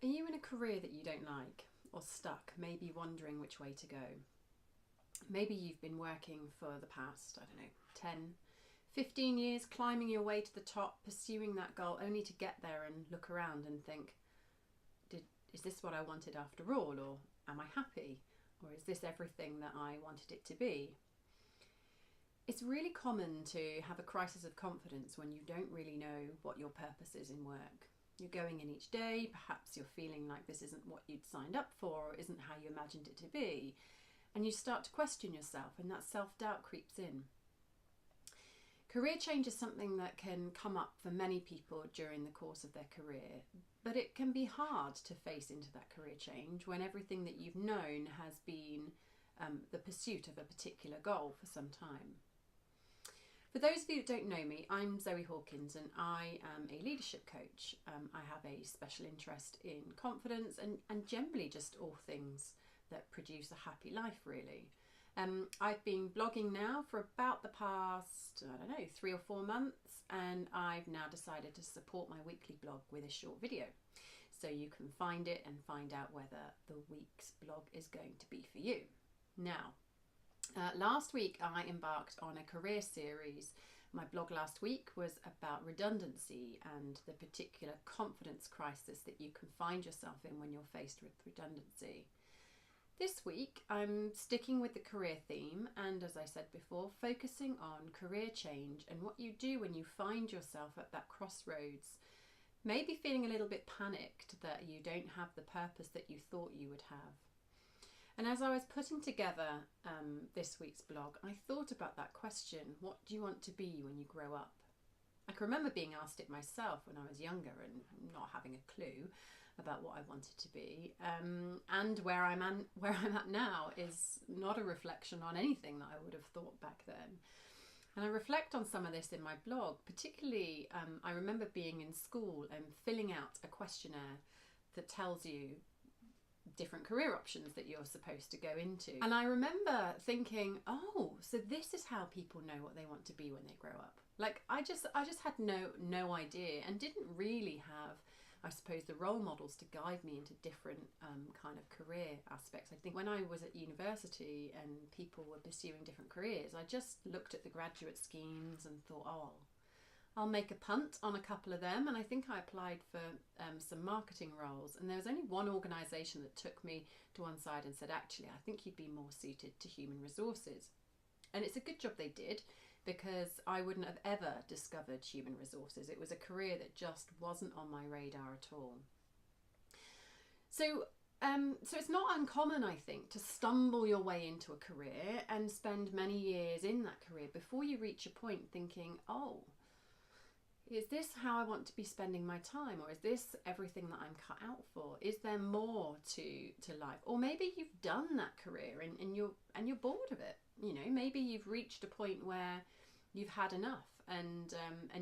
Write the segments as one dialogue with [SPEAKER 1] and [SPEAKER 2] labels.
[SPEAKER 1] Are you in a career that you don't like or stuck, maybe wondering which way to go? Maybe you've been working for the past, 10, 15 years, climbing your way to the top, pursuing that goal, only to get there and look around and think, is this what I wanted after all? Or am I happy? Or is this everything that I wanted it to be? It's really common to have a crisis of confidence when you don't really know what your purpose is in work. You're going in each day, perhaps you're feeling like this isn't what you'd signed up for or isn't how you imagined it to be. And you start to question yourself, and that self-doubt creeps in. Career change is something that can come up for many people during the course of their career, but it can be hard to face into that career change when everything that you've known has been the pursuit of a particular goal for some time. For those of you that don't know me, I'm Zoe Hawkins and I am a leadership coach. I have a special interest in confidence and generally just all things that produce a happy life, really. I've been blogging now for about the past, 3 or 4 months, and I've now decided to support my weekly blog with a short video. So you can find it and find out whether the week's blog is going to be for you. Now, last week I embarked on a career series. My blog last week was about redundancy and the particular confidence crisis that you can find yourself in when you're faced with redundancy. This week I'm sticking with the career theme and, as I said before, focusing on career change and what you do when you find yourself at that crossroads, maybe feeling a little bit panicked that you don't have the purpose that you thought you would have. And as I was putting together this week's blog, I thought about that question: what do you want to be when you grow up? I can remember being asked it myself when I was younger and not having a clue about what I wanted to be. And where I'm at now is not a reflection on anything that I would have thought back then. And I reflect on some of this in my blog. Particularly, I remember being in school and filling out a questionnaire that tells you different career options that you're supposed to go into. And I remember thinking, oh, so this is how people know what they want to be when they grow up. Like I just had no idea and didn't really have, I suppose, the role models to guide me into different kind of career aspects. I think when I was at university and people were pursuing different careers, I just looked at the graduate schemes and thought, oh, I'll make a punt on a couple of them. And I think I applied for some marketing roles, and there was only one organisation that took me to one side and said, actually, I think you'd be more suited to human resources. And it's a good job they did, because I wouldn't have ever discovered human resources. It was a career that just wasn't on my radar at all. So it's not uncommon, I think, to stumble your way into a career and spend many years in that career before you reach a point thinking, oh, is this how I want to be spending my time? Or is this everything that I'm cut out for? Is there more to life? Or maybe you've done that career and you're bored of it. You know, maybe you've reached a point where you've had enough and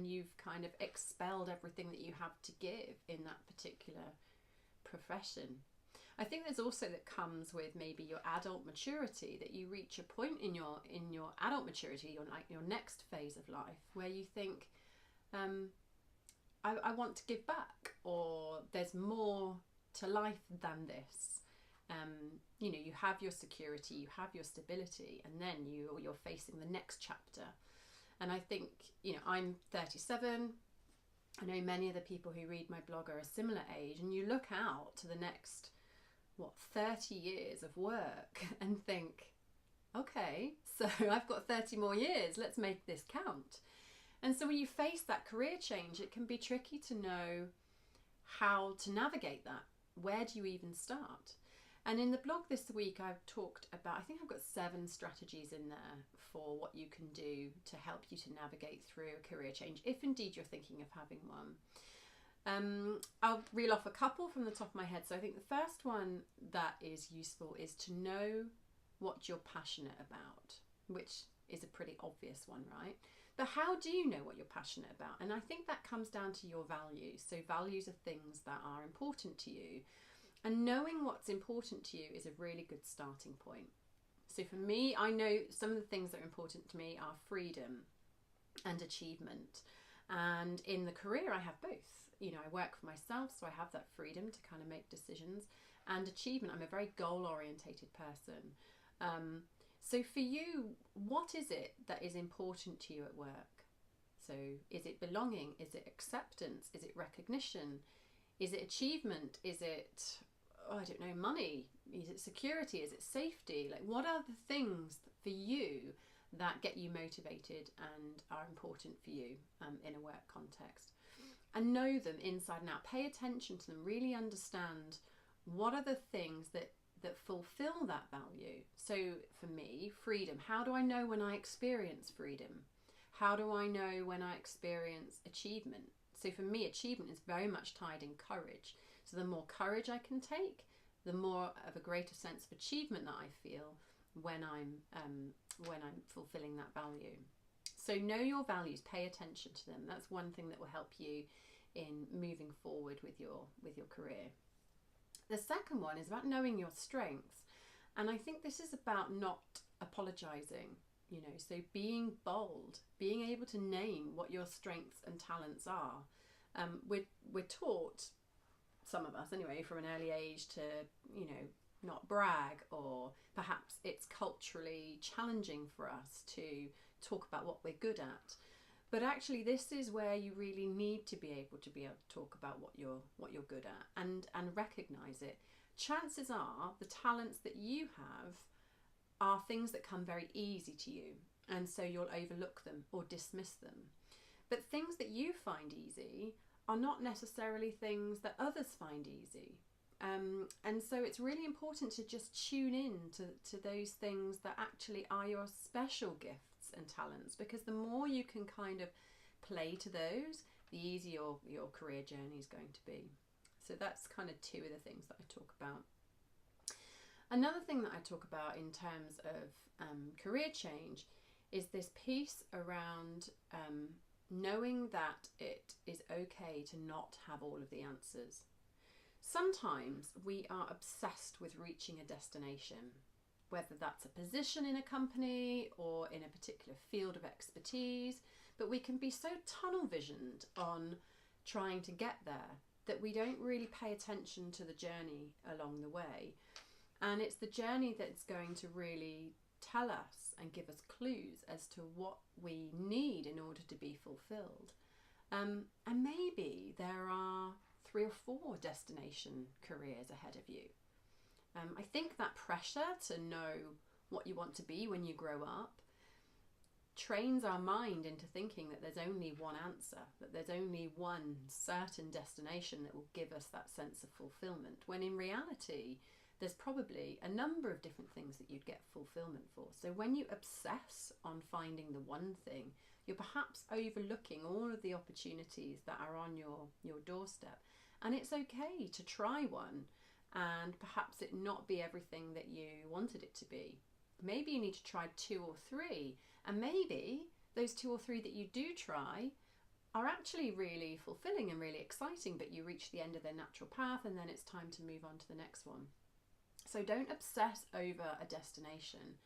[SPEAKER 1] you've kind of expelled everything that you have to give in that particular profession. I think there's also that comes with maybe your adult maturity, that you reach a point in your adult maturity, your next phase of life, where you think, I want to give back, or there's more to life than this. You have your security, you have your stability, and then you're facing the next chapter. And I think, I'm 37. I know many of the people who read my blog are a similar age, and you look out to the next 30 years of work and think, okay, so I've got 30 more years, let's make this count. And so when you face that career change, it can be tricky to know how to navigate that. Where do you even start? And in the blog this week, I've talked about, I think I've got 7 strategies in there for what you can do to help you to navigate through a career change, if indeed you're thinking of having one. I'll reel off a couple from the top of my head. So I think the first one that is useful is to know what you're passionate about, which is a pretty obvious one, right? But how do you know what you're passionate about? And I think that comes down to your values. So values are things that are important to you. And knowing what's important to you is a really good starting point. So for me, I know some of the things that are important to me are freedom and achievement. And in the career, I have both. you know, I work for myself, so I have that freedom to kind of make decisions. And achievement, I'm a very goal orientated person. So for you, what is it that is important to you at work? So is it belonging? Is it acceptance? Is it recognition? Is it achievement? Is it, I don't know, money? Is it security? Is it safety? Like, what are the things for you that get you motivated and are important for you in a work context? And know them inside and out. Pay attention to them. Really understand what are the things that fulfill that value. So for me, freedom. How do I know when I experience freedom? How do I know when I experience achievement? So for me, achievement is very much tied in courage. So the more courage I can take, the more of a greater sense of achievement that I feel when I'm fulfilling that value. So know your values, pay attention to them. That's one thing that will help you in moving forward with your career. The second one is about knowing your strengths. And I think this is about not apologizing, you know, so being bold, being able to name what your strengths and talents are. We're taught, some of us anyway, from an early age to, you know, not brag, or perhaps it's culturally challenging for us to talk about what we're good at. But actually, this is where you really need to be able to talk about what you're good at and recognize it. Chances are the talents that you have are things that come very easy to you, and so you'll overlook them or dismiss them. But things that you find easy are not necessarily things that others find easy. And so it's really important to just tune in to those things that actually are your special gifts and talents, because the more you can kind of play to those, the easier your career journey is going to be. So that's kind of two of the things that I talk about. Another thing that I talk about in terms of career change is this piece around knowing that it is okay to not have all of the answers. Sometimes we are obsessed with reaching a destination, whether that's a position in a company or in a particular field of expertise, but we can be so tunnel visioned on trying to get there that we don't really pay attention to the journey along the way. And it's the journey that's going to really tell us and give us clues as to what we need in order to be fulfilled. And maybe there are 3 or 4 destination careers ahead of you. I think that pressure to know what you want to be when you grow up trains our mind into thinking that there's only one answer, that there's only one certain destination that will give us that sense of fulfillment, when in reality there's probably a number of different things that you'd get fulfillment for. So when you obsess on finding the one thing, you're perhaps overlooking all of the opportunities that are on your doorstep. And it's okay to try one and perhaps it not be everything that you wanted it to be. Maybe you need to try 2 or 3, and maybe those 2 or 3 that you do try are actually really fulfilling and really exciting, but you reach the end of their natural path and then it's time to move on to the next one. So don't obsess over a destination.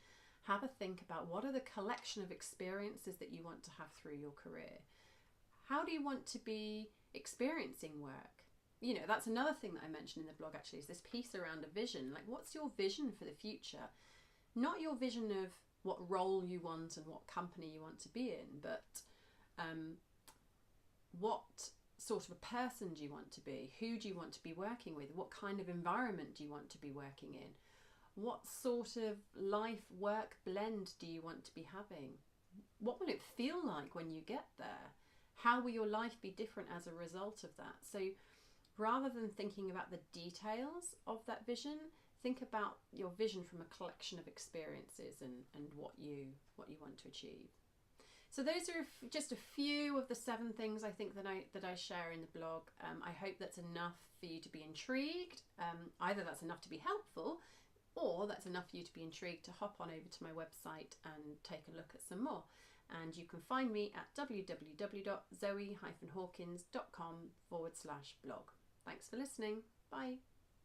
[SPEAKER 1] Have a think about what are the collection of experiences that you want to have through your career. How do you want to be experiencing work? You know, that's another thing that I mentioned in the blog actually, is this piece around a vision. Like, what's your vision for the future? Not your vision of what role you want and what company you want to be in, but what sort of a person do you want to be? Who do you want to be working with? What kind of environment do you want to be working in? What sort of life-work blend do you want to be having? What will it feel like when you get there? How will your life be different as a result of that? So rather than thinking about the details of that vision, think about your vision from a collection of experiences and what you want to achieve. So those are just a few of the 7 things I think that I share in the blog. I hope that's enough for you to be intrigued. Either that's enough to be helpful, or that's enough for you to be intrigued to hop on over to my website and take a look at some more. And you can find me at www.zoe-hawkins.com/blog. Thanks for listening. Bye.